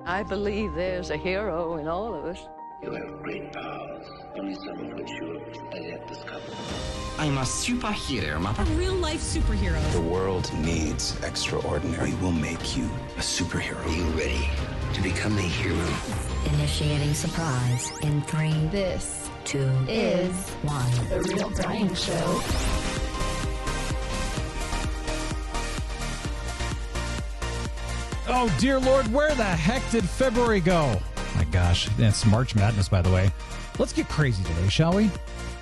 I believe there's a hero in all of us. You have great powers, only some of which you have as yet discovered. I'm a superhero, Mama. A real-life superhero. The world needs extraordinary. We will make you a superhero. Are you ready to become a hero? Initiating surprise in 3. This 2 is 1. The Real Brian Show. Oh, dear Lord, where the heck did February go? My gosh, it's March Madness, by the way. Let's get crazy today, shall we?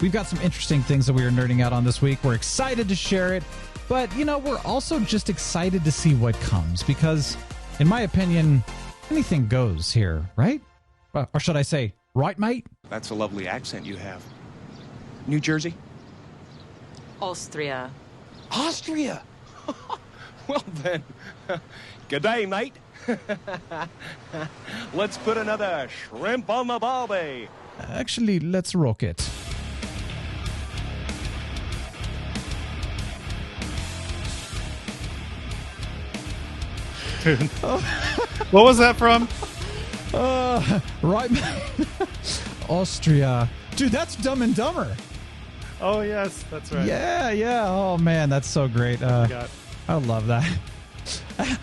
We've got some interesting things that we are nerding out on this week. We're excited to share it, but, we're also just excited to see what comes because, in my opinion, anything goes here, right? Or should I say, right, mate? That's a lovely accent you have. New Jersey? Austria. Austria? Well then, good day, mate. Let's put another shrimp on the barbie. Actually, let's rock it. Dude. What was that from? Right, Austria. Dude, that's Dumb and Dumber. Oh, yes, that's right. Yeah. Oh, man, that's so great. I love that.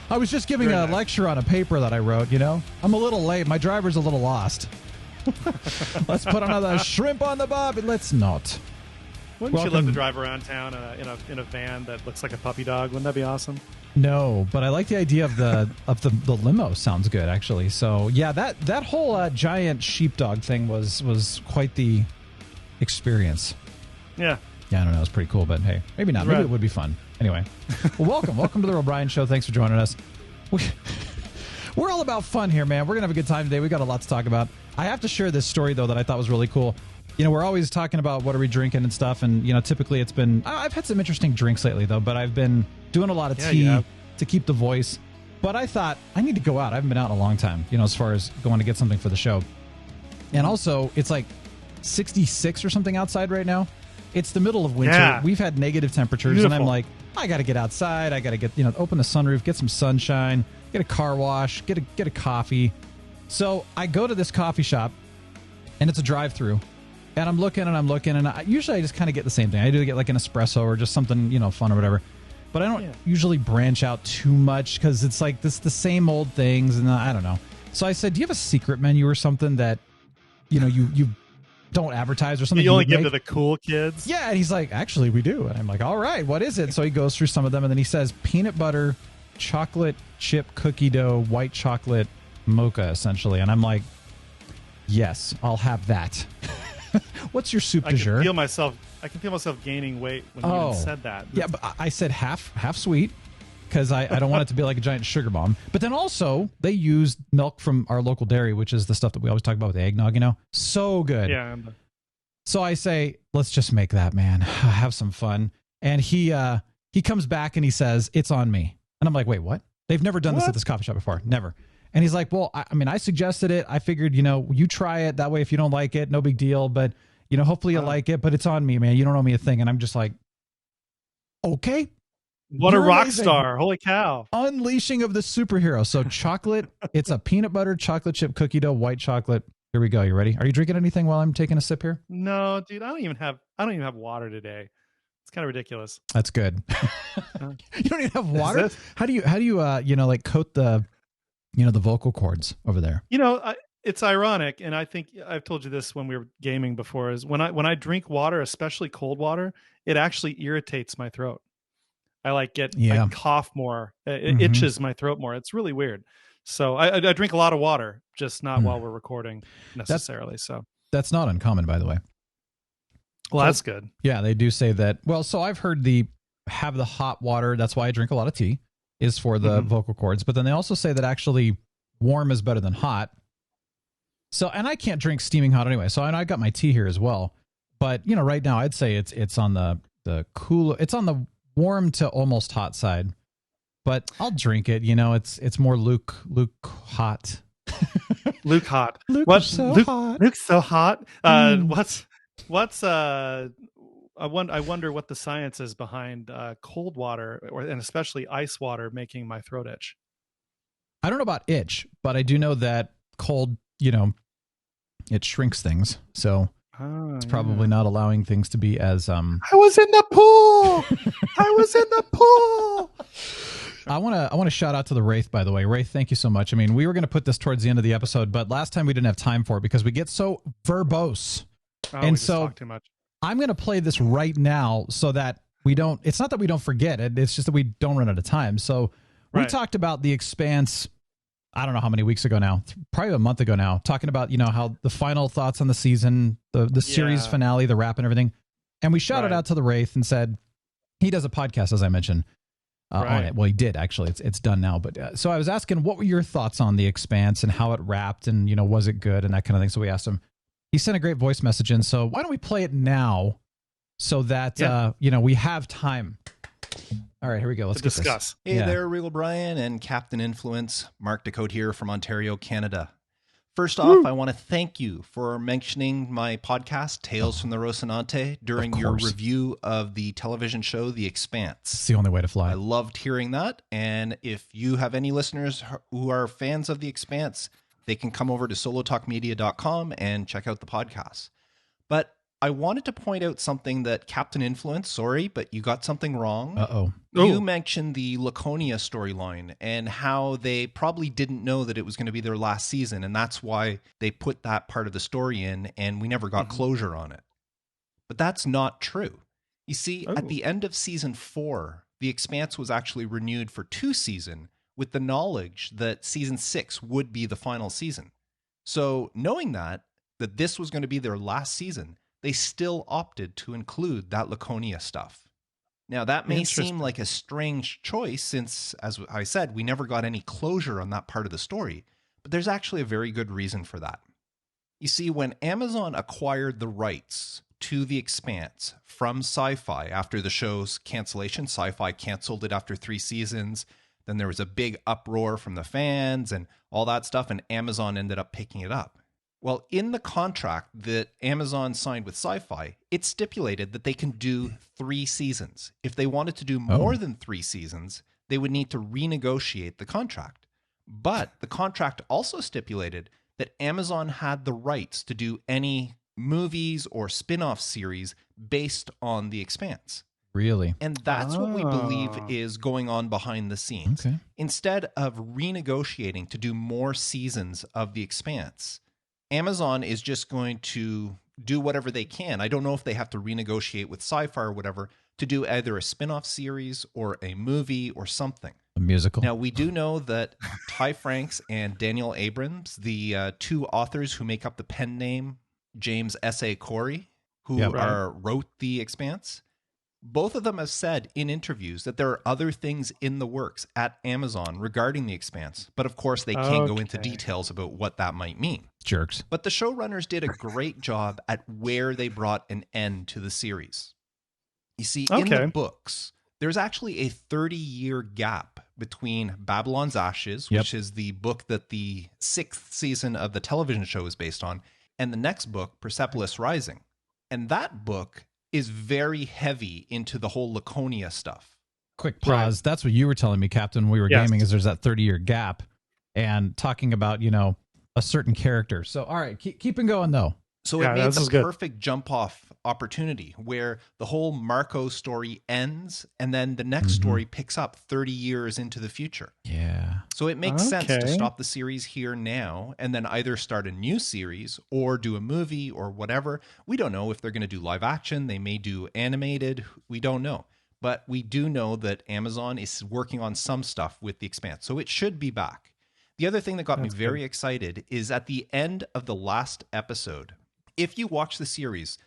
I was just giving a lecture on a paper that I wrote, I'm a little late. My driver's a little lost. Let's put another shrimp on the bob, and let's not. Wouldn't you love to drive around town in a van that looks like a puppy dog? Wouldn't that be awesome? No, but I like the idea of the limo. Sounds good, actually. So yeah, that whole giant sheepdog thing was quite the experience. Yeah, I don't know. It's pretty cool, but hey, maybe not. Maybe it would be fun. Anyway, well, welcome to the Real Brian Show. Thanks for joining us. We're all about fun here, man. We're gonna have a good time today. We got a lot to talk about. I have to share this story though that I thought was really cool. We're always talking about what are we drinking and stuff, and typically it's been I've had some interesting drinks lately though, but I've been doing a lot of tea to keep the voice. But I thought I need to go out. I haven't been out in a long time, as far as going to get something for the show. And also, it's like 66 or something outside right now. It's the middle of winter. Yeah. We've had negative temperatures, Beautiful. And I'm like, I got to get outside. I got to get open the sunroof, get some sunshine, get a car wash, get a coffee. So I go to this coffee shop, and it's a drive-through. And I'm looking, and I just kind of get the same thing. I do get like an espresso or just something, fun or whatever. But I don't usually branch out too much because it's like the same old things, and I don't know. So I said, do you have a secret menu or something that, you don't advertise or something? You only give to the cool kids? Yeah, and he's like, actually, we do. And I'm like, all right, what is it? So he goes through some of them, and then he says, peanut butter, chocolate chip cookie dough, white chocolate mocha, essentially. And I'm like, yes, I'll have that. What's your soup du jour? I can feel myself gaining weight when you even said that. Yeah, but I said half sweet because I don't want it to be like a giant sugar bomb. But then also they used milk from our local dairy, which is the stuff that we always talk about with the eggnog. So good. Yeah. So I say, let's just make that, man. Have some fun. And he comes back and he says, it's on me. And I'm like, wait, what? They've never done this at this coffee shop before. Never. And he's like, well, I suggested it. I figured, you try it. That way, if you don't like it, no big deal. But, hopefully you'll like it. But it's on me, man. You don't owe me a thing. And I'm just like, okay. What a rock star. Holy cow. Unleashing of the superhero. So chocolate, it's a peanut butter, chocolate chip cookie dough, white chocolate. Here we go. You ready? Are you drinking anything while I'm taking a sip here? No, dude, I don't even have water today. It's kind of ridiculous. That's good. You don't even have water? How do you like coat the the vocal cords over there? It's ironic, and I think I've told you this when we were gaming before, is when I drink water, especially cold water, it actually irritates my throat. I cough more. It itches my throat more. It's really weird. So I drink a lot of water, just not while we're recording necessarily. That's not uncommon, by the way. Well, that's good. Yeah, they do say that. Well, so I've heard have the hot water. That's why I drink a lot of tea, is for the vocal cords. But then they also say that actually warm is better than hot. So, and I can't drink steaming hot anyway. So I got my tea here as well. But, right now I'd say it's on the cool, it's on the warm to almost hot side. But I'll drink it. It's more Luke hot. Luke hot. Luke's so hot. Luke's so hot. I wonder what the science is behind cold water and especially ice water making my throat itch. I don't know about itch, but I do know that cold, it shrinks things. So it's probably not allowing things to be as I was in the pool. I was in the pool. I want to shout out to the Wraith, by the way. Wraith, thank you so much. I mean, we were going to put this towards the end of the episode, but last time we didn't have time for it because we get so verbose. And so talk too much. I'm going to play this right now so that it's not that we don't forget it. It's just that we don't run out of time. So we talked about the Expanse, I don't know how many weeks ago now, probably a month ago now, talking about, how the final thoughts on the season, the series finale, the wrap and everything. And we shouted out to the Wraith and said, he does a podcast, as I mentioned. On it. Well, he did actually. It's done now. But so I was asking, what were your thoughts on the Expanse and how it wrapped, and was it good and that kind of thing. So we asked him. He sent a great voice message in. So why don't we play it now, so that we have time. All right, here we go. Let's discuss. Hey there, Real Brian and Captain Influence. Mark Decode here from Ontario, Canada. First off, I want to thank you for mentioning my podcast, Tales from the Rocinante, during your review of the television show, The Expanse. It's the only way to fly. I loved hearing that. And if you have any listeners who are fans of The Expanse, they can come over to solotalkmedia.com and check out the podcast. But I wanted to point out something that Captain Influence, sorry, but you got something wrong. Uh-oh. You mentioned the Laconia storyline and how they probably didn't know that it was going to be their last season, and that's why they put that part of the story in, and we never got closure on it. But that's not true. You see, at the end of season 4, The Expanse was actually renewed for 2 seasons with the knowledge that season 6 would be the final season. So knowing that this was going to be their last season, they still opted to include that Laconia stuff. Now, that may seem like a strange choice since, as I said, we never got any closure on that part of the story, but there's actually a very good reason for that. You see, when Amazon acquired the rights to The Expanse from Sci-Fi after the show's cancellation, Sci-Fi canceled it after 3 seasons, then there was a big uproar from the fans and all that stuff, and Amazon ended up picking it up. Well, in the contract that Amazon signed with Sci-Fi, it stipulated that they can do 3 seasons. If they wanted to do more than 3 seasons, they would need to renegotiate the contract. But the contract also stipulated that Amazon had the rights to do any movies or spin-off series based on The Expanse. Really? And that's what we believe is going on behind the scenes. Okay. Instead of renegotiating to do more seasons of The Expanse, Amazon is just going to do whatever they can. I don't know if they have to renegotiate with Sci-Fi or whatever to do either a spin-off series or a movie or something. A musical. Now, we do know that Ty Franks and Daniel Abrams, the 2 authors who make up the pen name James S.A. Corey, who wrote The Expanse, both of them have said in interviews that there are other things in the works at Amazon regarding The Expanse. But of course, they can't go into details about what that might mean. Jerks. But the showrunners did a great job at where they brought an end to the series. You see, in the books, there's actually a 30-year gap between Babylon's Ashes, which is the book that the 6th season of the television show is based on, and the next book, Persepolis Rising. And that book is very heavy into the whole Laconia stuff. Quick pause. Right. That's what you were telling me, Captain, when we were gaming, is there's that 30-year gap and talking about, a certain character. So, all right, keeping going, though. So it made the perfect jump-off opportunity where the whole Marco story ends and then the next story picks up 30 years into the future. Yeah. So it makes sense to stop the series here now and then either start a new series or do a movie or whatever. We don't know if they're going to do live action. They may do animated. We don't know. But we do know that Amazon is working on some stuff with The Expanse. So it should be back. The other thing that got me very excited is at the end of the last episode, if you watch the series,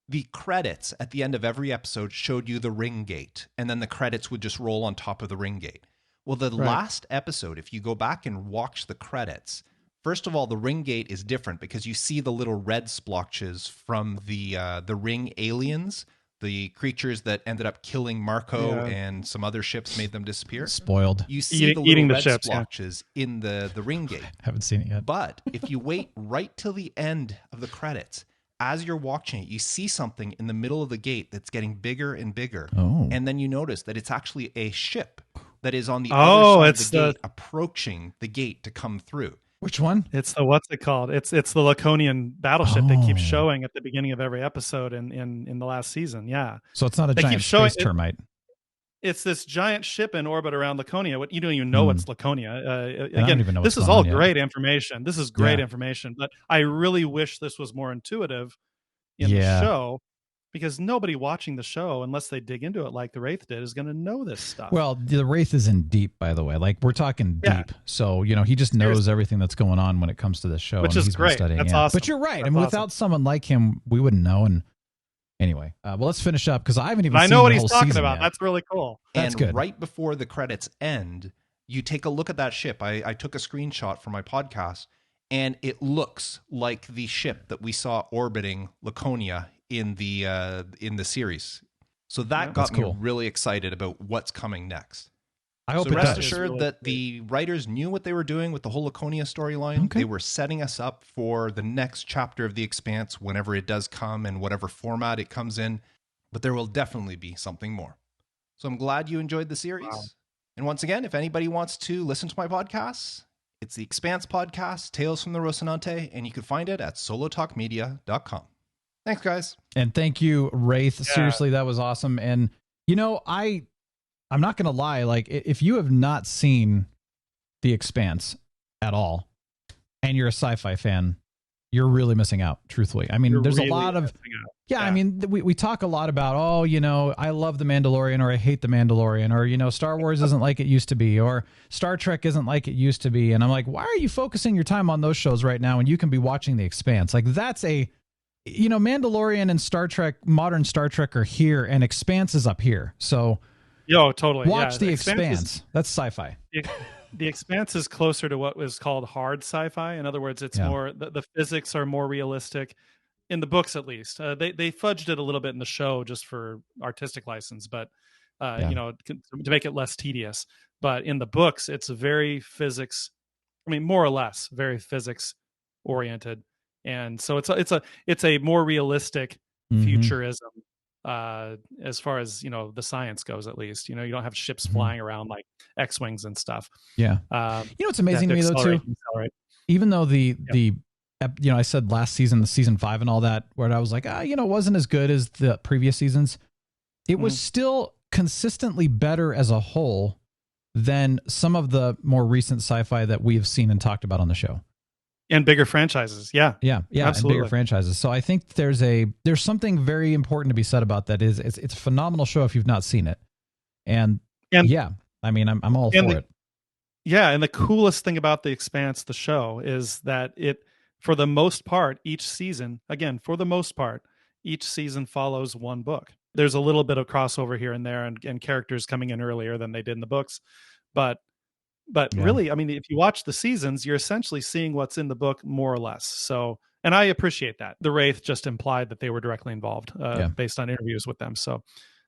the credits at the end of every episode showed you the ring gate, and then the credits would just roll on top of the ring gate. Well, the last episode, if you go back and watch the credits, first of all, the ring gate is different because you see the little red splotches from the ring aliens, the creatures that ended up killing Marco and some other ships made them disappear. Spoiled. You see the little red splotches in the ring gate. Haven't seen it yet. But if you wait right till the end of the credits, as you're watching it, you see something in the middle of the gate that's getting bigger and bigger. Oh. And then you notice that it's actually a ship that is on the other side of the gate, the approaching the gate to come through. Which one? It's the what's it called? It's the Laconian battleship that keeps showing at the beginning of every episode in the last season. Yeah. So it's not a giant space termite. It's this giant ship in orbit around Laconia. You don't even know it's Laconia. Again, this is all great information. This is great information, but I really wish this was more intuitive in the show, because nobody watching the show, unless they dig into it like the Wraith did, is going to know this stuff. Well, the Wraith is in deep, by the way. Like, we're talking deep. So, he just knows everything that's going on when it comes to this show. Which is great. That's awesome. But you're right. Without someone like him, we wouldn't know. And anyway, well, let's finish up, because I haven't even seen the whole season. I know what he's talking about. Yet. That's really cool. That's good. Right before the credits end, you take a look at that ship. I took a screenshot for my podcast, and it looks like the ship that we saw orbiting Laconia in the series. So that got me really excited about what's coming next. I hope so rest assured that the writers knew what they were doing with the whole Laconia storyline. Okay. They were setting us up for the next chapter of The Expanse whenever it does come, and whatever format it comes in. But there will definitely be something more. So I'm glad you enjoyed the series. Wow. And once again, if anybody wants to listen to my podcasts, it's the Expanse podcast, Tales from the Rocinante, and you can find it at solotalkmedia.com. Thanks, guys. And thank you, Wraith. Yeah. Seriously, that was awesome. And, I'm not going to lie. Like, if you have not seen The Expanse at all, and you're a sci-fi fan, you're really missing out, truthfully. I mean, there's really a lot of... Yeah, I mean, we talk a lot about, I love The Mandalorian, or I hate The Mandalorian, or, Star Wars isn't like it used to be, or Star Trek isn't like it used to be. And I'm like, why are you focusing your time on those shows right now when you can be watching The Expanse? Like, that's Mandalorian and Star Trek, modern Star Trek are here, and Expanse is up here. So, totally. Watch The Expanse. That's sci-fi. The Expanse is closer to what was called hard sci-fi. In other words, it's more the physics are more realistic in the books, at least. They fudged it a little bit in the show just for artistic license, but to make it less tedious. But in the books, it's very physics. I mean, more or less, very physics oriented. And so it's a more realistic futurism as far as the science goes, at least. You don't have ships flying around like X-wings and stuff. Yeah. What's amazing to me though too, even though I said last season, the season 5 and all that, where I was like, it wasn't as good as the previous seasons. It was still consistently better as a whole than some of the more recent sci-fi that we have seen and talked about on the show. And bigger franchises. Yeah, absolutely. And bigger franchises. So I think there's something very important to be said about that. It's a phenomenal show if you've not seen it. And I mean, I'm all for it. Yeah. And the coolest thing about The Expanse, the show, is that for the most part, each season follows one book. There's a little bit of crossover here and there, and characters coming in earlier than they did in the books. But really, I mean, if you watch the seasons, you're essentially seeing what's in the book more or less. So, and I appreciate that. The Wraith just implied that they were directly involved based on interviews with them. So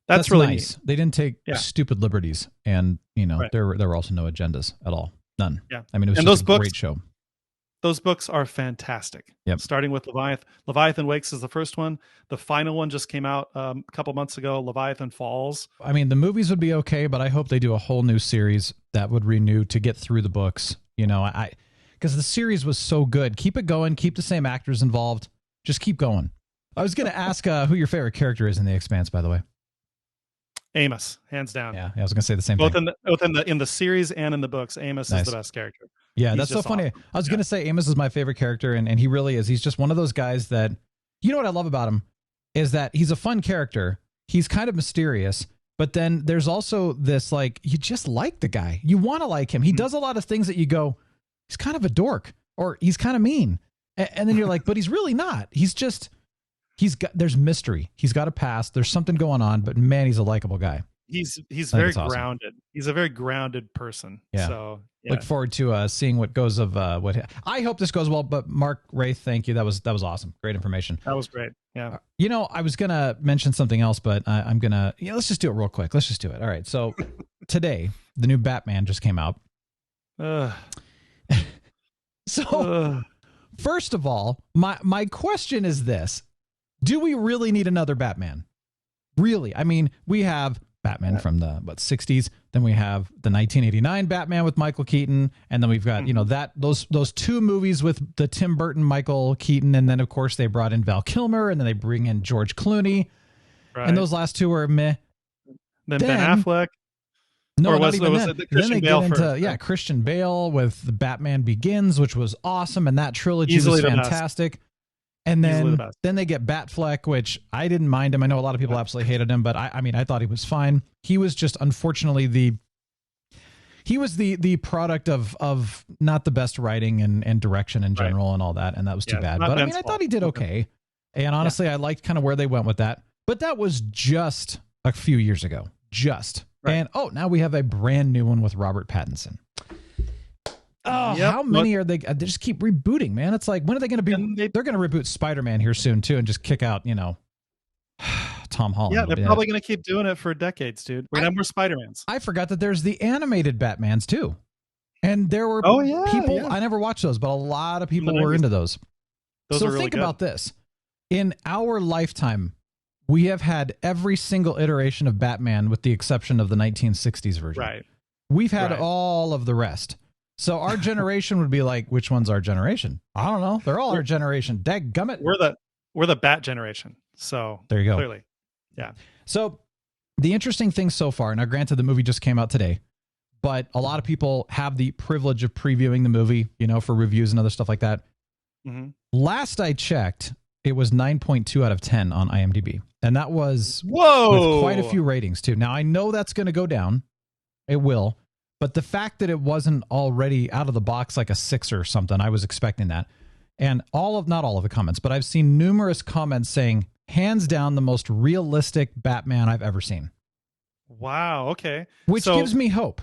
that's really nice. Neat. They didn't take stupid liberties, and there were also no agendas at all. None. Yeah. I mean, it was just a great show. Those books are fantastic. Yep. Starting with Leviathan Wakes is the first one. The final one just came out a couple months ago, Leviathan Falls. I mean, the movies would be okay, but I hope they do a whole new series that would renew to get through the books. Because the series was so good. Keep it going. Keep the same actors involved. Just keep going. I was going to ask who your favorite character is in The Expanse, by the way. Amos, hands down. Yeah, I was going to say the same thing. Both in the series and in the books, Amos is the best character. Yeah, that's so funny. Awesome. I was going to say Amos is my favorite character, and he really is. He's just one of those guys that, what I love about him is that he's a fun character. He's kind of mysterious, but then there's also this, you just like the guy. You want to like him. He does a lot of things that you go, he's kind of a dork, or he's kind of mean. And then you're like, but he's really not. There's mystery. He's got a past. There's something going on, but man, he's a likable guy. He's very grounded. Awesome. He's a very grounded person. Yeah. So look forward to seeing what goes of what. I hope this goes well. But Mark, Wraith, thank you. That was awesome. Great information. That was great. Yeah. I was gonna mention something else, but I'm gonna. Let's just do it real quick. Let's just do it. All right. So today, the new Batman just came out. First of all, my question is this: do we really need another Batman? Really? I mean, we have Batman from the 60s. Then we have the 1989 Batman with Michael Keaton, and then we've got those two movies with the Tim Burton, Michael Keaton, and then of course they brought in Val Kilmer, and then they bring in George Clooney, and those last two were meh. Then Ben Affleck. No, or not was, even was then. it the Then they Bale get into first? Christian Bale with the Batman Begins, which was awesome, and that trilogy Easily was the best. fantastic. And then they get Batfleck, which I didn't mind him. I know a lot of people absolutely hated him, but I mean, I thought he was fine. He was just unfortunately the product of not the best writing and direction in general and all that, and that was too bad. But I mean, I thought he did okay. And honestly, I liked kind of where they went with that. But that was just a few years ago. And now we have a brand new one with Robert Pattinson. Oh, how many are they? They just keep rebooting, man. It's like, when are they going to be? They're going to reboot Spider-Man here soon too, and just kick out, Tom Holland. Yeah, they're probably going to keep doing it for decades, dude. We're going to have more Spider-Mans. I forgot that there's the animated Batmans too, and there were people. Yeah. I never watched those, but a lot of people were into those. So really think about this: in our lifetime, we have had every single iteration of Batman, with the exception of the 1960s version. Right. We've had all of the rest. So our generation would be like, which one's our generation? I don't know. They're all our generation. Dadgummit. We're the Bat generation. So there you go. Clearly. Yeah. So the interesting thing so far, now granted the movie just came out today, but a lot of people have the privilege of previewing the movie, for reviews and other stuff like that. Mm-hmm. Last I checked, it was 9.2 out of 10 on IMDb. And that was with quite a few ratings too. Now I know that's going to go down. It will. But the fact that it wasn't already out of the box like a 6 or something, I was expecting that. And not all of the comments, but I've seen numerous comments saying, hands down, the most realistic Batman I've ever seen. Wow. Okay. Which gives me hope.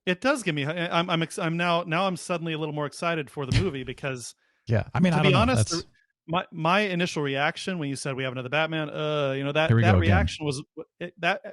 It does give me. I'm now suddenly a little more excited for the movie because. Yeah. I mean, to be honest, my initial reaction when you said we have another Batman, that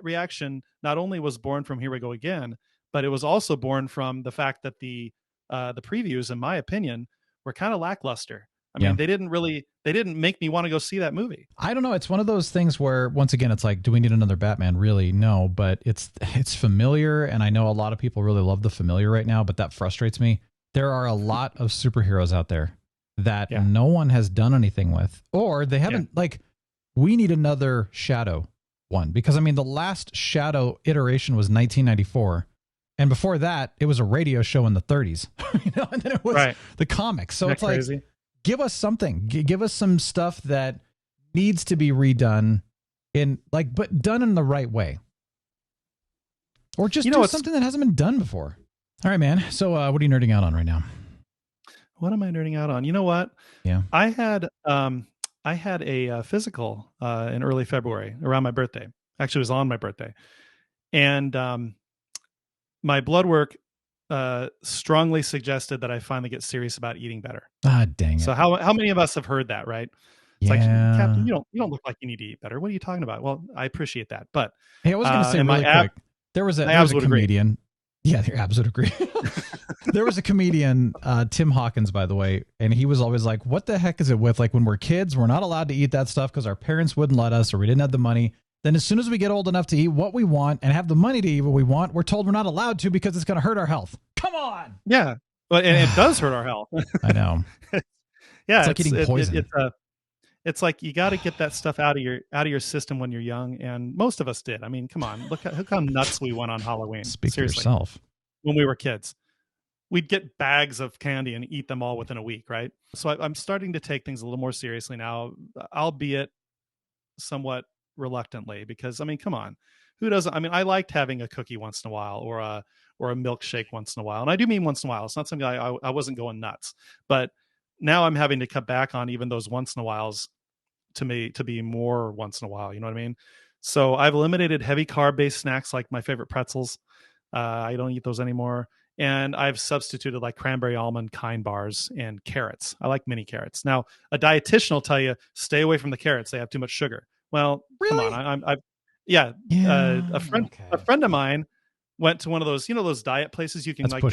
reaction not only was born from Here We Go Again, but it was also born from the fact that the previews, in my opinion, were kind of lackluster. I mean, they didn't make me want to go see that movie. I don't know. It's one of those things where, once again, it's like, do we need another Batman? Really? No, but it's familiar. And I know a lot of people really love the familiar right now, but that frustrates me. There are a lot of superheroes out there that no one has done anything with, or they haven't we need another Shadow one, because I mean, the last Shadow iteration was 1994. And before that, it was a radio show in the 30s, and then it was the comics. So it's like, give us something, give us some stuff that needs to be redone but done in the right way, or just do something that hasn't been done before. All right, man. So what are you nerding out on right now? What am I nerding out on? You know what? Yeah. I had a physical in early February around my birthday. Actually, it was on my birthday. And, my blood work strongly suggested that I finally get serious about eating better. Ah, dang it. So how many of us have heard that, right? It's like, Captain, you don't look like you need to eat better. What are you talking about? Well, I appreciate that. But hey, I was going to say really quick. There was a comedian. Agree. Yeah, they absolutely agree. There was a comedian, Tim Hawkins, by the way, and he was always like, what the heck is it with, like, when we're kids, we're not allowed to eat that stuff because our parents wouldn't let us, or we didn't have the money. Then as soon as we get old enough to eat what we want and have the money to eat what we want, we're told we're not allowed to because it's going to hurt our health. Come on. Yeah. But and it does hurt our health. I know. Yeah. It's like eating poison. It's like you got to get that stuff out of your system when you're young. And most of us did. I mean, come on, look how nuts we went on Halloween. Speak for yourself. When we were kids, we'd get bags of candy and eat them all within a week. Right. So I'm starting to take things a little more seriously now, albeit somewhat reluctantly, because I mean, come on, who doesn't? I mean, I liked having a cookie once in a while, or a milkshake once in a while, and I do mean once in a while. It's not something I wasn't going nuts, but now I'm having to cut back on even those once in a whiles to be more once in a while. You know what I mean? So I've eliminated heavy carb based snacks like my favorite pretzels. I don't eat those anymore, and I've substituted like cranberry almond kind bars and carrots. I like mini carrots. Now, a dietitian will tell you stay away from the carrots; they have too much sugar. Well, really? Come on. A friend of mine went to one of those, those diet places you can those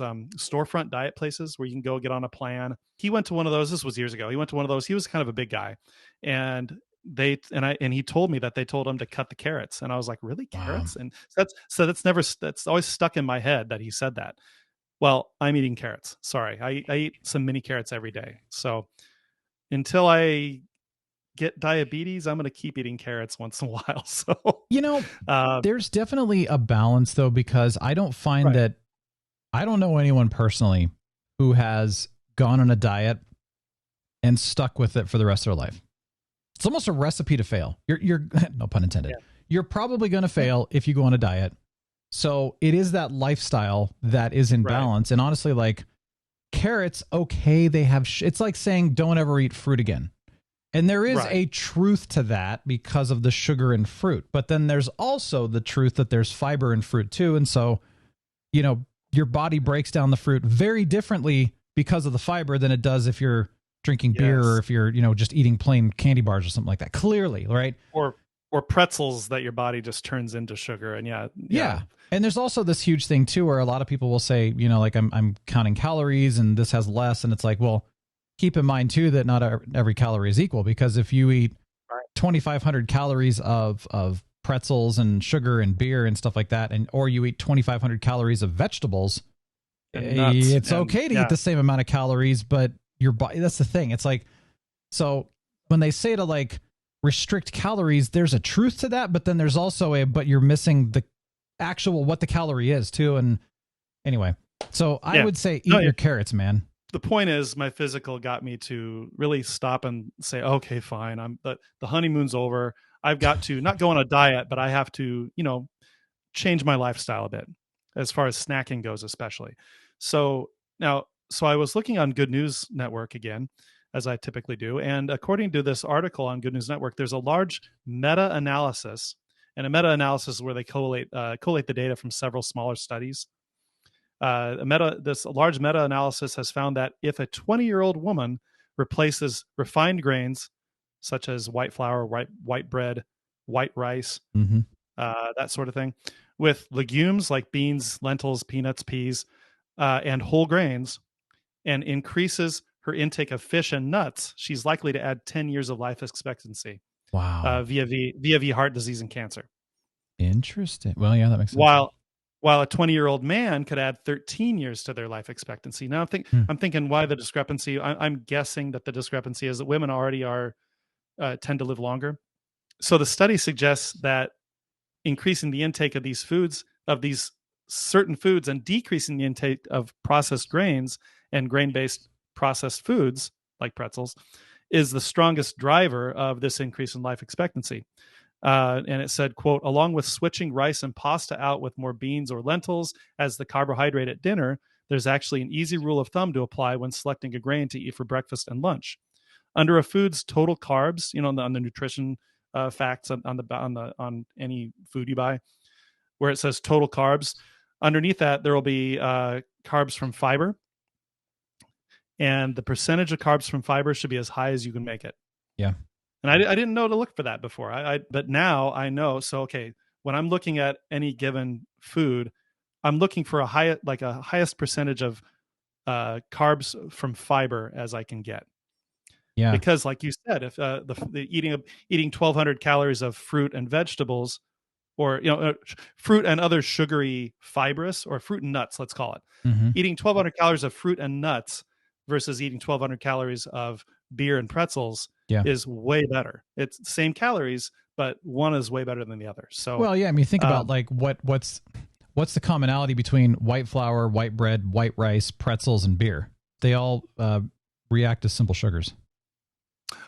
storefront diet places where you can go get on a plan. He went to one of those. This was years ago. He went to one of those. He was kind of a big guy, and he told me that they told him to cut the carrots, and I was like, really, carrots? Wow. And that's always stuck in my head that he said that. Well, I'm eating carrots. Sorry, I eat some mini carrots every day. So until I get diabetes, I'm going to keep eating carrots once in a while. So there's definitely a balance though, because I don't find that I don't know anyone personally who has gone on a diet and stuck with it for the rest of their life. It's almost a recipe to fail. You're no pun intended. Yeah. You're probably going to fail if you go on a diet. So it is that lifestyle that is in balance. And honestly, like carrots, okay, they have, it's like saying don't ever eat fruit again. And there is a truth to that because of the sugar in fruit. But then there's also the truth that there's fiber in fruit too. And so, your body breaks down the fruit very differently because of the fiber than it does if you're drinking beer or if you're, just eating plain candy bars or something like that. Clearly, right? Or pretzels that your body just turns into sugar. And yeah. And there's also this huge thing too, where a lot of people will say, like I'm counting calories and this has less. And it's like, well, keep in mind too, that not every calorie is equal, because if you eat 2,500 calories of pretzels and sugar and beer and stuff like that, or you eat 2,500 calories of vegetables, it's okay to eat the same amount of calories, but your body, that's the thing. It's like, so when they say to like restrict calories, there's a truth to that, but then there's also but you're missing the actual, what the calorie is too. And anyway, so I would say eat your carrots, man. The point is, my physical got me to really stop and say, okay, fine. The honeymoon's over. I've got to not go on a diet, but I have to, change my lifestyle a bit as far as snacking goes, especially. So I was looking on Good News Network again, as I typically do. And according to this article on Good News Network, there's a large meta-analysis, and a meta-analysis is where they collate the data from several smaller studies. This large meta-analysis has found that if a 20-year-old woman replaces refined grains such as white flour, white bread, white rice, that sort of thing, with legumes like beans, lentils, peanuts, peas, and whole grains, and increases her intake of fish and nuts, she's likely to add 10 years of life expectancy. Wow. Via heart disease and cancer. Interesting. Well, yeah, that makes sense. While a 20-year-old man could add 13 years to their life expectancy. Now I'm thinking why the discrepancy. I'm guessing that the discrepancy is that women already tend to live longer. So the study suggests that increasing the intake of these certain foods, and decreasing the intake of processed grains and grain-based processed foods like pretzels is the strongest driver of this increase in life expectancy. And it said, quote, along with switching rice and pasta out with more beans or lentils as the carbohydrate at dinner, there's actually an easy rule of thumb to apply when selecting a grain to eat for breakfast and lunch. Under a food's total carbs, on the nutrition facts on any food you buy, where it says total carbs, underneath that there will be carbs from fiber, and the percentage of carbs from fiber should be as high as you can make it. Yeah. And I didn't know to look for that before. But now I know. So, okay, when I'm looking at any given food, I'm looking for a highest percentage of carbs from fiber as I can get. Yeah. Because, like you said, if eating 1,200 calories of fruit and vegetables, or fruit and other sugary fibrous, or fruit and nuts, let's call it, eating 1,200 calories of fruit and nuts versus eating 1,200 calories of beer and pretzels is way better. It's the same calories, but one is way better than the other. So, well, yeah, I mean, think about like what's the commonality between white flour, white bread, white rice, pretzels, and beer? They all react as simple sugars.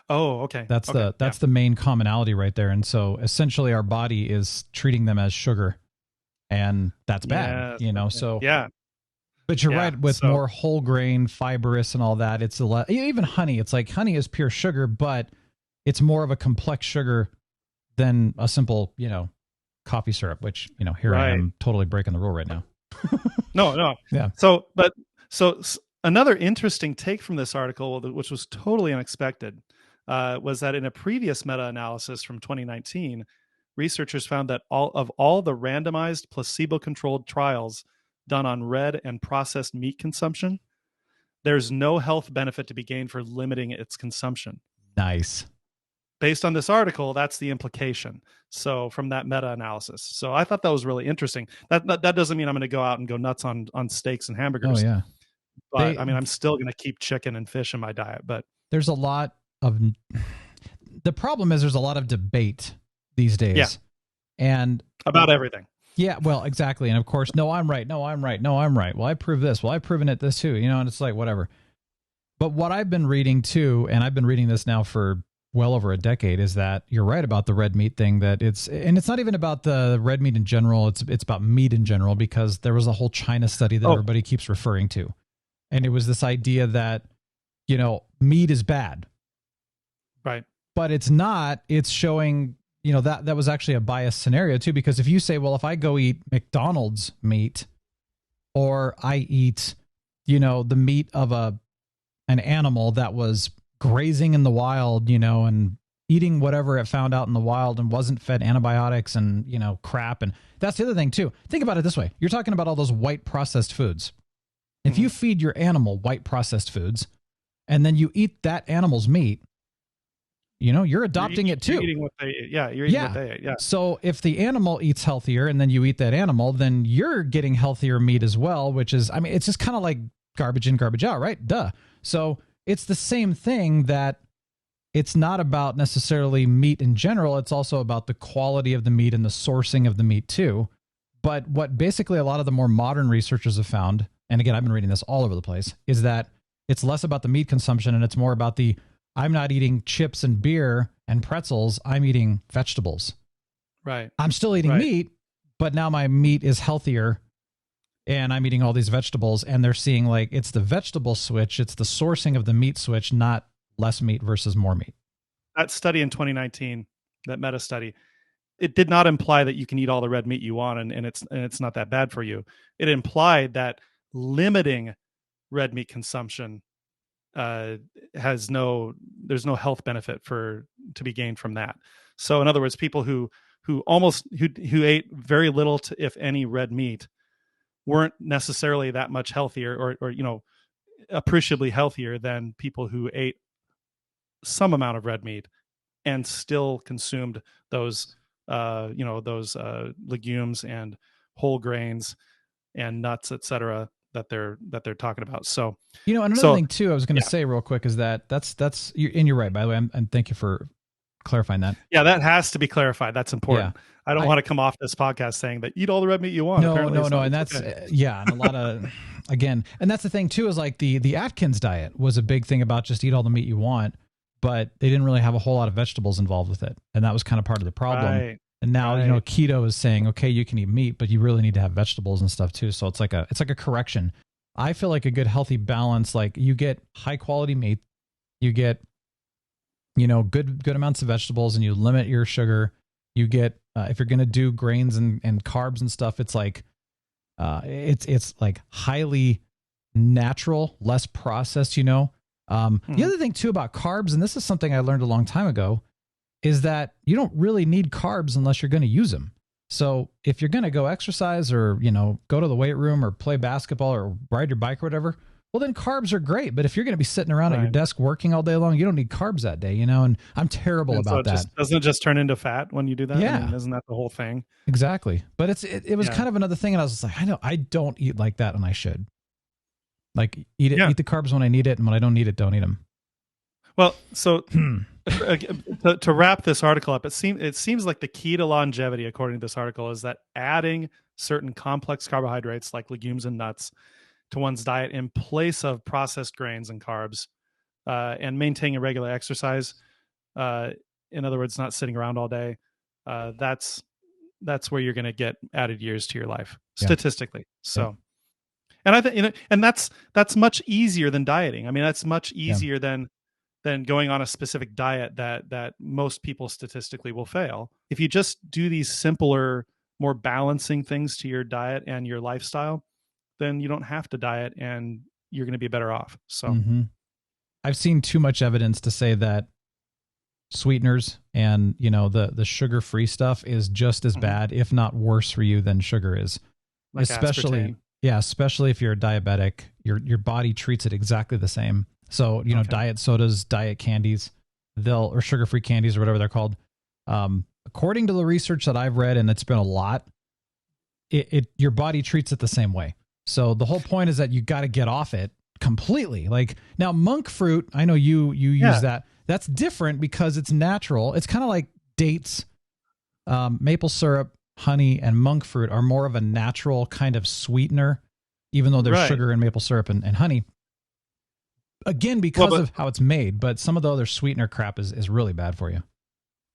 Oh, okay. That's the main commonality right there. And so essentially our body is treating them as sugar, and that's bad, so yeah. But you're right, with more whole grain, fibrous, and all that. It's even honey. It's like honey is pure sugar, but it's more of a complex sugar than a simple, coffee syrup. Which here I am totally breaking the rule right now. No. Yeah. So another interesting take from this article, which was totally unexpected, was that in a previous meta-analysis from 2019, researchers found that all the randomized placebo-controlled trials done on red and processed meat consumption, there's no health benefit to be gained for limiting its consumption. Nice. based on this article, that's the implication. So from that meta-analysis. So I thought that was really interesting. That doesn't mean I'm going to go out and go nuts on steaks and hamburgers. Oh yeah. But I mean, I'm still going to keep chicken and fish in my diet. But there's a lot of, the problem is there's a lot of debate these days. Yeah. And about everything. Yeah, well, exactly. And of course, no, I'm right. No, I'm right. No, I'm right. Well, I prove this. Well, I've proven it this too, you know, and it's like, whatever. But what I've been reading too, and I've been reading this now for well over a decade, is that you're right about the red meat thing, that it's not even about the red meat in general. It's about meat in general, because there was a whole China study that everybody keeps referring to. And it was this idea that, you know, meat is bad. Right. But it's not. It's showing, you know, that was actually a biased scenario too, because if you say, well, if I go eat McDonald's meat, or I eat, you know, the meat of an animal that was grazing in the wild, you know, and eating whatever it found out in the wild and wasn't fed antibiotics and, you know, crap. And that's the other thing too. Think about it this way. You're talking about all those white processed foods. If you feed your animal white processed foods and then you eat that animal's meat, you know, you're adopting it too. You're eating what they ate. Yeah, you're eating what they ate. Yeah. So if the animal eats healthier and then you eat that animal, then you're getting healthier meat as well, which is, I mean, it's just kind of like garbage in, garbage out, right? Duh. So it's the same thing, that it's not about necessarily meat in general. It's also about the quality of the meat and the sourcing of the meat too. But what basically a lot of the more modern researchers have found, and again, I've been reading this all over the place, is that it's less about the meat consumption and it's more about the, I'm not eating chips and beer and pretzels, I'm eating vegetables. Right. I'm still eating meat, but now my meat is healthier and I'm eating all these vegetables, and they're seeing like it's the vegetable switch, it's the sourcing of the meat switch, not less meat versus more meat. That study in 2019, that meta study, it did not imply that you can eat all the red meat you want and it's not that bad for you. It implied that limiting red meat consumption there's no health benefit to be gained from that. So in other words, people who ate very little to, if any, red meat weren't necessarily that much healthier or you know, appreciably healthier than people who ate some amount of red meat and still consumed those legumes and whole grains and nuts, etc., that they're talking about. So, you know, another thing too, I was going to say real quick is that that's you're right, by the way, and thank you for clarifying that. Yeah, that has to be clarified. That's important. Yeah. I don't want to come off this podcast saying that eat all the red meat you want. No. And that's, and a lot of, again, and that's the thing too, is like the Atkins diet was a big thing about just eat all the meat you want, but they didn't really have a whole lot of vegetables involved with it. And that was kind of part of the problem. Right. And now, you know, keto is saying, okay, you can eat meat, but you really need to have vegetables and stuff too. So it's like a correction. I feel like a good healthy balance, like you get high quality meat, you get, you know, good amounts of vegetables, and you limit your sugar. You get, if you're going to do grains and carbs and stuff, it's like, it's like highly natural, less processed, you know. The other thing too about carbs, and this is something I learned a long time ago, is that you don't really need carbs unless you're going to use them. So if you're going to go exercise or, you know, go to the weight room or play basketball or ride your bike or whatever, well, then carbs are great. But if you're going to be sitting around at your desk working all day long, you don't need carbs that day, you know, and I'm terrible about that. Doesn't it just turn into fat when you do that? Yeah. I mean, isn't that the whole thing? Exactly. But it was kind of another thing. And I was just like, I know I don't eat like that, and I should. Like eat the carbs when I need it, and when I don't need it, don't eat them. Well, so to wrap this article up, it seems like the key to longevity, according to this article, is that adding certain complex carbohydrates like legumes and nuts to one's diet in place of processed grains and carbs, and maintaining a regular exercise. In other words, not sitting around all day. That's where you're going to get added years to your life, statistically. So, and I think, you know, and that's much easier than dieting. I mean, that's much easier than going on a specific diet that most people statistically will fail. If you just do these simpler, more balancing things to your diet and your lifestyle, then you don't have to diet and you're going to be better off. So I've seen too much evidence to say that sweeteners and, you know, the sugar-free stuff is just as bad, if not worse for you than sugar is. Like especially if you're a diabetic, your body treats it exactly the same. So, you know, diet sodas, diet candies, or sugar-free candies or whatever they're called. According to the research that I've read, and it's been a lot, your body treats it the same way. So the whole point is that you got to get off it completely. Like now, monk fruit, I know you use that. That's different because it's natural. It's kind of like dates, maple syrup, honey, and monk fruit are more of a natural kind of sweetener, even though there's sugar in maple syrup and honey. Again, because of how it's made, but some of the other sweetener crap is really bad for you.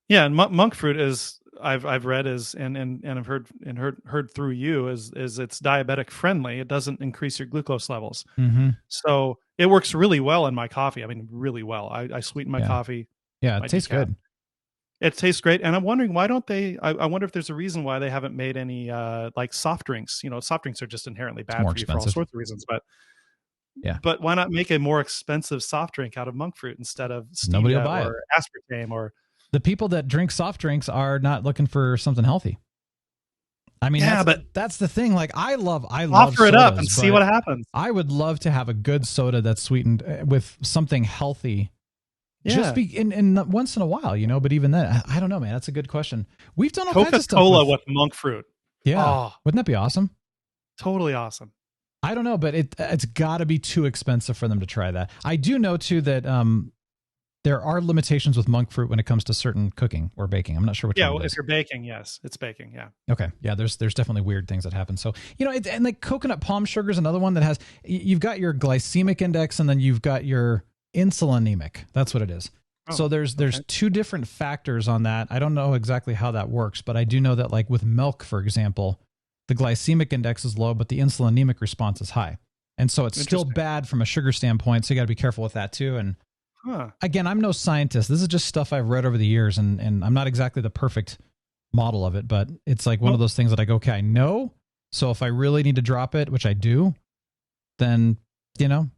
Yeah, and monk fruit is I've read is and I've heard through you is it's diabetic friendly. It doesn't increase your glucose levels, so it works really well in my coffee. I mean, really well. I sweeten my coffee. Yeah, it tastes good. It tastes great, and I'm wondering why don't they? I wonder if there's a reason why they haven't made any like soft drinks. You know, soft drinks are just inherently bad for you for all sorts of reasons. But why not make a more expensive soft drink out of monk fruit instead of stevia or aspartame or? The people that drink soft drinks are not looking for something healthy. I mean, that's the thing. Like I love offer it up and see what happens. I would love to have a good soda that's sweetened with something healthy. Yeah. Just in once in a while, you know, but even then, I don't know, man. That's a good question. We've done all kinds of stuff. Coca-Cola with monk fruit. Yeah. Oh, wouldn't that be awesome? Totally awesome. I don't know, but it's got to be too expensive for them to try that. I do know too that there are limitations with monk fruit when it comes to certain cooking or baking. I'm not sure which one. Yeah, well, if you're baking, yes, it's baking. Yeah. Okay. Yeah, there's definitely weird things that happen. So, you know, and like coconut palm sugar is another one that has, you've got your glycemic index and then you've got your insulinemic. That's what it is. Oh, so there's two different factors on that. I don't know exactly how that works, but I do know that like with milk, for example, the glycemic index is low, but the insulinemic response is high. And so it's still bad from a sugar standpoint. So you got to be careful with that too. And again, I'm no scientist. This is just stuff I've read over the years, and I'm not exactly the perfect model of it, but it's like one of those things that I go, okay, I know. So if I really need to drop it, which I do, then, you know,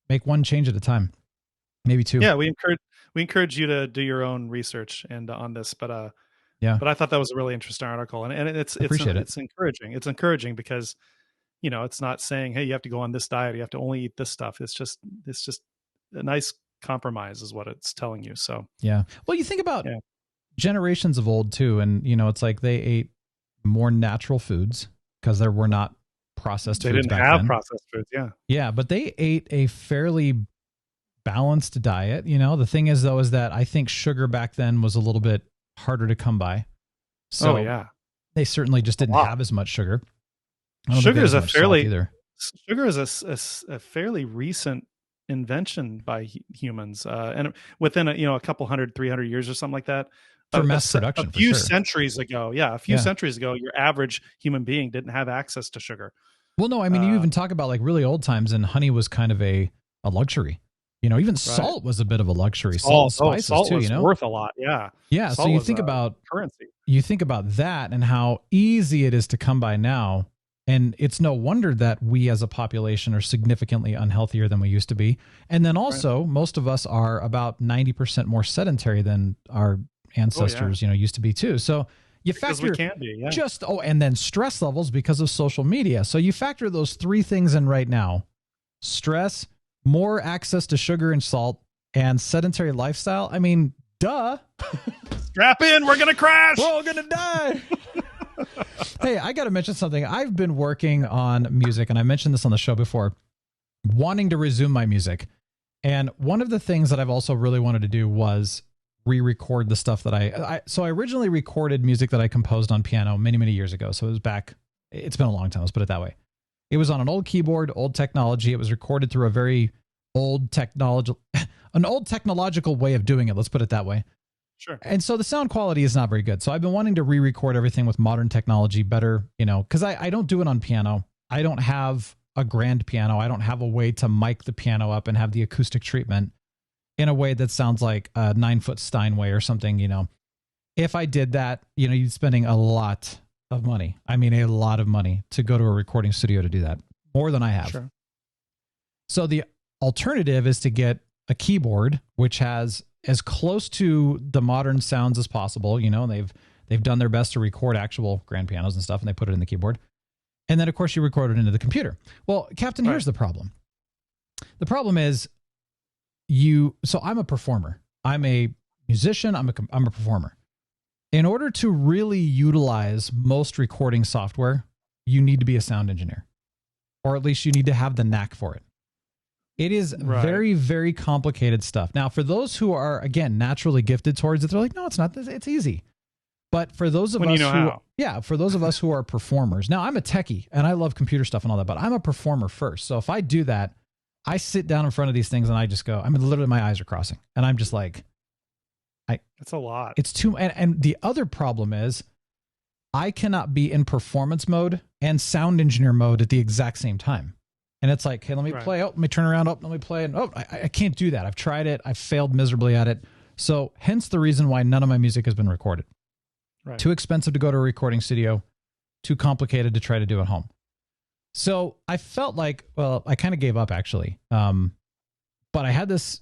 make one change at a time, maybe two. Yeah, we encourage you to do your own research and on this, but I thought that was a really interesting article, and it's encouraging. It's encouraging because, you know, it's not saying, hey, you have to go on this diet, you have to only eat this stuff. It's just a nice compromise is what it's telling you. So yeah, well, you think about generations of old too, and you know, it's like they ate more natural foods because there were not processed foods. They didn't have processed foods. Yeah, but they ate a fairly balanced diet. You know, the thing is though, is that I think sugar back then was a little bit harder to come by. So they certainly just didn't have as much sugar. Sugar is a fairly recent invention by humans, and within a couple 300 years or something like that, for mass production. A few centuries ago, centuries ago, your average human being didn't have access to sugar. Well, no, I mean, you even talk about like really old times, and honey was kind of a luxury. You know, even salt was a bit of a luxury. Salt and spices too. Was you know, worth a lot. Yeah. So you think about currency. You think about that and how easy it is to come by now. And it's no wonder that we as a population are significantly unhealthier than we used to be. And then also, most of us are about 90% more sedentary than our ancestors, used to be too. So you factor and then stress levels because of social media. So you factor those three things in right now: stress, more access to sugar and salt, and sedentary lifestyle. I mean, duh. Strap in, we're going to crash. We're all going to die. Hey, I got to mention something. I've been working on music, and I mentioned this on the show before, wanting to resume my music. And one of the things that I've also really wanted to do was re-record the stuff that so I originally recorded music that I composed on piano many, many years ago. So it was it's been a long time, let's put it that way. It was on an old keyboard, old technology. It was recorded through a very old technological way of doing it. Let's put it that way. Sure. And so the sound quality is not very good. So I've been wanting to re-record everything with modern technology better, because I don't do it on piano. I don't have a grand piano. I don't have a way to mic the piano up and have the acoustic treatment in a way that sounds like a 9-foot Steinway or something, If I did that, you'd be spending a lot of money. I mean, a lot of money to go to a recording studio to do that. More than I have. Sure. So the alternative is to get a keyboard, which has as close to the modern sounds as possible. They've done their best to record actual grand pianos and stuff, and they put it in the keyboard. And then, of course, you record it into the computer. Well, Captain, here's the problem. The problem is so I'm a performer. I'm a musician. I'm a performer. In order to really utilize most recording software, you need to be a sound engineer, or at least you need to have the knack for it. It is very, very complicated stuff. Now, for those who are, again, naturally gifted towards it, they're like, no, it's not. It's easy. But for those of us for those of us who are performers, now I'm a techie and I love computer stuff and all that, but I'm a performer first. So if I do that, I sit down in front of these things and I just go, literally my eyes are crossing and I'm just like, it's a lot. It's too, and the other problem is I cannot be in performance mode and sound engineer mode at the exact same time. And it's like, hey, let me play. Oh, let me turn around. Oh, let me play. And I can't do that. I've tried it. I've failed miserably at it. So hence the reason why none of my music has been recorded. Right. Too expensive to go to a recording studio. Too complicated to try to do at home. So I felt like, well, I kind of gave up actually. But I had this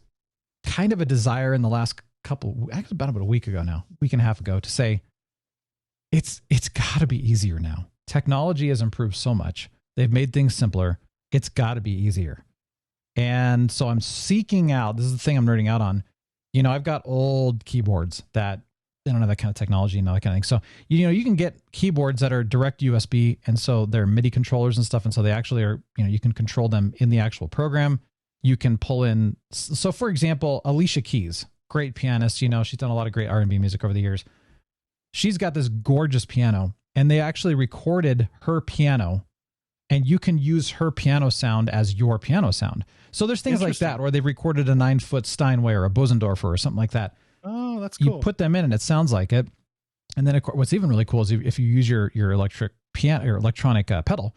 kind of a desire in the last about a week ago now, week and a half ago, to say it's got to be easier now. Technology has improved so much. They've made things simpler. It's got to be easier. And so I'm seeking out, this is the thing I'm nerding out on. You know, I've got old keyboards that they don't have that kind of technology and all that kind of thing. So, you know, you can get keyboards that are direct USB. And so they're MIDI controllers and stuff. And so they actually are, you know, you can control them in the actual program. You can pull in. So for example, Alicia Keys, great pianist, you know, she's done a lot of great R&B music over the years. She's got this gorgeous piano and they actually recorded her piano and you can use her piano sound as your piano sound. So there's things like that, or they've recorded a 9-foot Steinway or a Bosendorfer or something like that. Oh, that's cool. You put them in and it sounds like it. And then what's even really cool is if you use your electric piano or electronic pedal,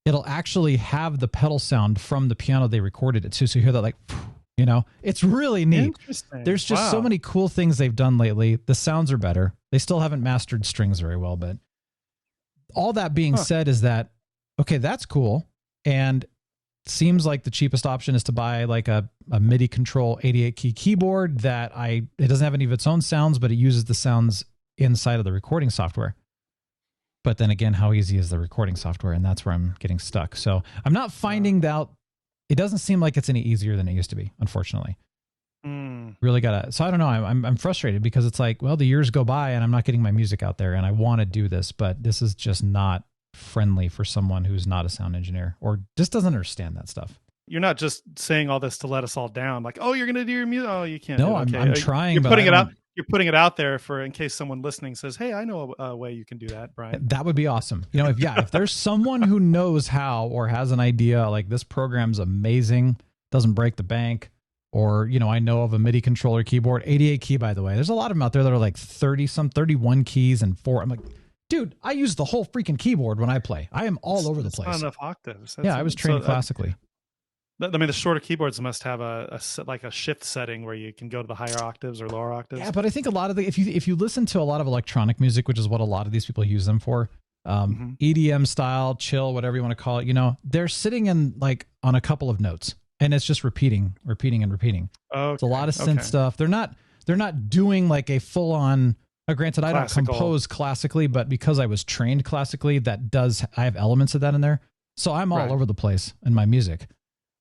it'll actually have the pedal sound from the piano they recorded it to. So you hear that like, you know, it's really neat. There's just so many cool things they've done lately. The sounds are better. They still haven't mastered strings very well, but all that being said is that, okay, that's cool. And seems like the cheapest option is to buy like a MIDI control 88 key keyboard that it doesn't have any of its own sounds, but it uses the sounds inside of the recording software. But then again, how easy is the recording software? And that's where I'm getting stuck. So I'm not finding out. It doesn't seem like it's any easier than it used to be, unfortunately. Really gotta. So I don't know. I'm frustrated because it's like, well, the years go by and I'm not getting my music out there and I want to do this, but this is just not friendly for someone who's not a sound engineer or just doesn't understand that stuff. You're not just saying all this to let us all down. Like, oh, you're going to do your music. Oh, you can't. No, I'm trying. You're putting it out. You're putting it out there for in case someone listening says, hey, I know a way you can do that, Brian. That would be awesome. You know, if there's someone who knows how or has an idea, like this program's amazing, doesn't break the bank, or, you know, I know of a MIDI controller keyboard, 88 key, by the way. There's a lot of them out there that are like 31 keys and 4. I'm like, dude, I use the whole freaking keyboard when I play. I am all over the place. Not enough octaves. I was trained classically. I mean, the shorter keyboards must have a shift setting where you can go to the higher octaves or lower octaves. Yeah, but I think a lot of if you listen to a lot of electronic music, which is what a lot of these people use them for, EDM style, chill, whatever you want to call it, you know, they're sitting in like on a couple of notes and it's just repeating. Okay. It's a lot of synth stuff. They're not doing like a full on. Granted, I don't compose classically, but because I was trained classically, I have elements of that in there. So I'm all over the place in my music.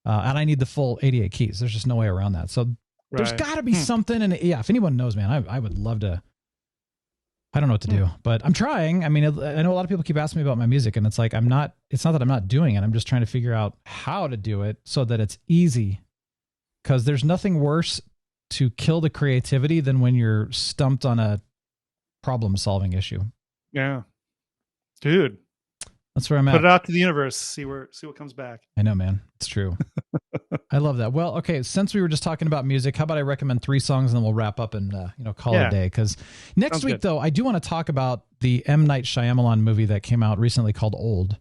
And I need the full 88 keys. There's just no way around that. So there's got to be something. And yeah, if anyone knows, man, I would love to. I don't know what to do, but I'm trying. I mean, I know a lot of people keep asking me about my music, and it's like it's not that I'm not doing it. I'm just trying to figure out how to do it so that it's easy. Because there's nothing worse to kill the creativity than when you're stumped on a problem-solving issue. Yeah, dude. That's where I'm at. Put it out to the universe. See what comes back. I know, man. It's true. I love that. Well, okay. Since we were just talking about music, how about I recommend 3 songs and then we'll wrap up and call it a day? Because next week, though, I do want to talk about the M. Night Shyamalan movie that came out recently called Old.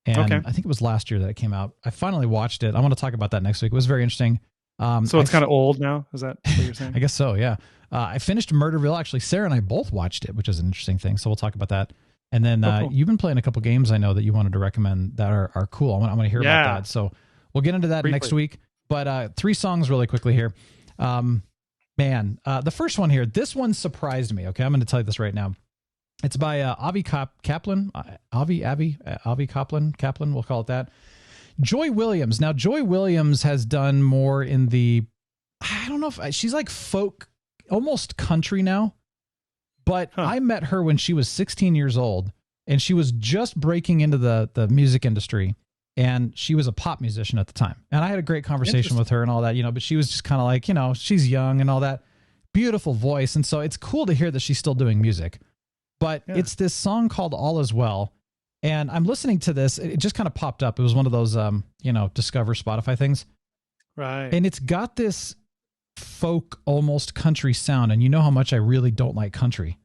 And I think it was last year that it came out. I finally watched it. I want to talk about that next week. It was very interesting. So it's kind of old now? Is that what you're saying? I guess so, yeah. I finished Murderville. Actually, Sarah and I both watched it, which is an interesting thing. So we'll talk about that. And then cool. You've been playing a couple games I know that you wanted to recommend that are cool. I want to hear about that. So we'll get into that briefly next week. But 3 songs really quickly here. The first one here, this one surprised me. Okay, I'm going to tell you this right now. It's by Avi Kaplan. Avi Kaplan, we'll call it that. Joy Williams. Now, Joy Williams has done more in the, I don't know if she's like folk almost country now. But I met her when she was 16 years old, and she was just breaking into the music industry, and she was a pop musician at the time. And I had a great conversation with her and all that, but she was just kind of like, she's young and all that. Beautiful voice. And so it's cool to hear that she's still doing music. But it's this song called All Is Well. And I'm listening to this. It just kind of popped up. It was one of those, Discover Spotify things. Right. And it's got this folk, almost country sound. And you know how much I really don't like country.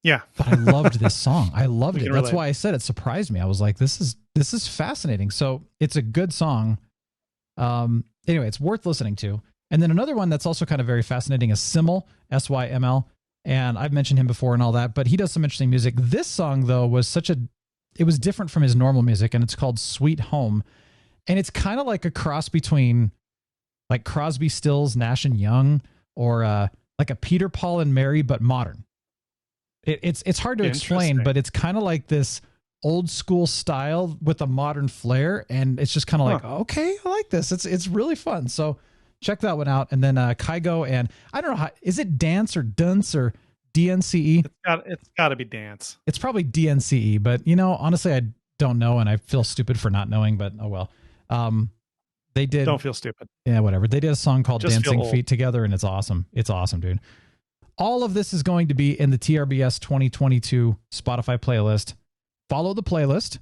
Yeah. But I loved this song. I loved it. That's relate. why I said it surprised me. I was like, this is fascinating. So it's a good song. Anyway, it's worth listening to. And then another one that's also kind of very fascinating is Syml, Syml. And I've mentioned him before and all that, but he does some interesting music. This song, though, it was different from his normal music, and it's called Sweet Home. And it's kind of like a cross between like Crosby, Stills, Nash & Young, or like a Peter, Paul, and Mary, but modern. It's hard to explain, but it's kind of like this old school style with a modern flair. And it's just kind of like, okay, I like this. It's really fun. So check that one out. And then Kygo, and I don't know is it dance or dunce or DNCE? It's got to be dance. It's probably DNCE, but honestly, I don't know, and I feel stupid for not knowing. But oh well. They did. Don't feel stupid. Yeah, whatever. They did a song called Just Dancing Feet together, and it's awesome. It's awesome, dude. All of this is going to be in the TRBS 2022 Spotify playlist. Follow the playlist,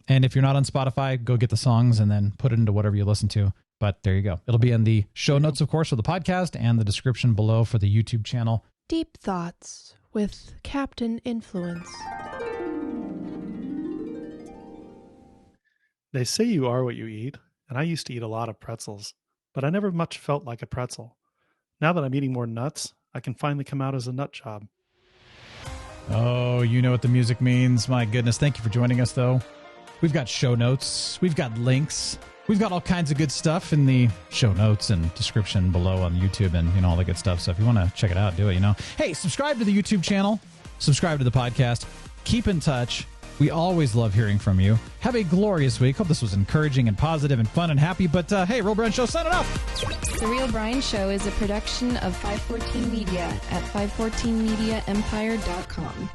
and if you're not on Spotify, go get the songs and then put it into whatever you listen to. But there you go. It'll be in the show notes, of course, for the podcast and the description below for the YouTube channel. Deep Thoughts with Captain Influence. They say you are what you eat, and I used to eat a lot of pretzels, but I never much felt like a pretzel. Now that I'm eating more nuts, I can finally come out as a nut job. Oh, you know what the music means. My goodness. Thank you for joining us, though. We've got show notes. We've got links. We've got all kinds of good stuff in the show notes and description below on YouTube and all the good stuff. So if you want to check it out, do it, Hey, subscribe to the YouTube channel. Subscribe to the podcast. Keep in touch. We always love hearing from you. Have a glorious week. Hope this was encouraging and positive and fun and happy. But hey, Real Brian Show, signing off. The Real Brian Show is a production of 514 Media at 514mediaempire.com.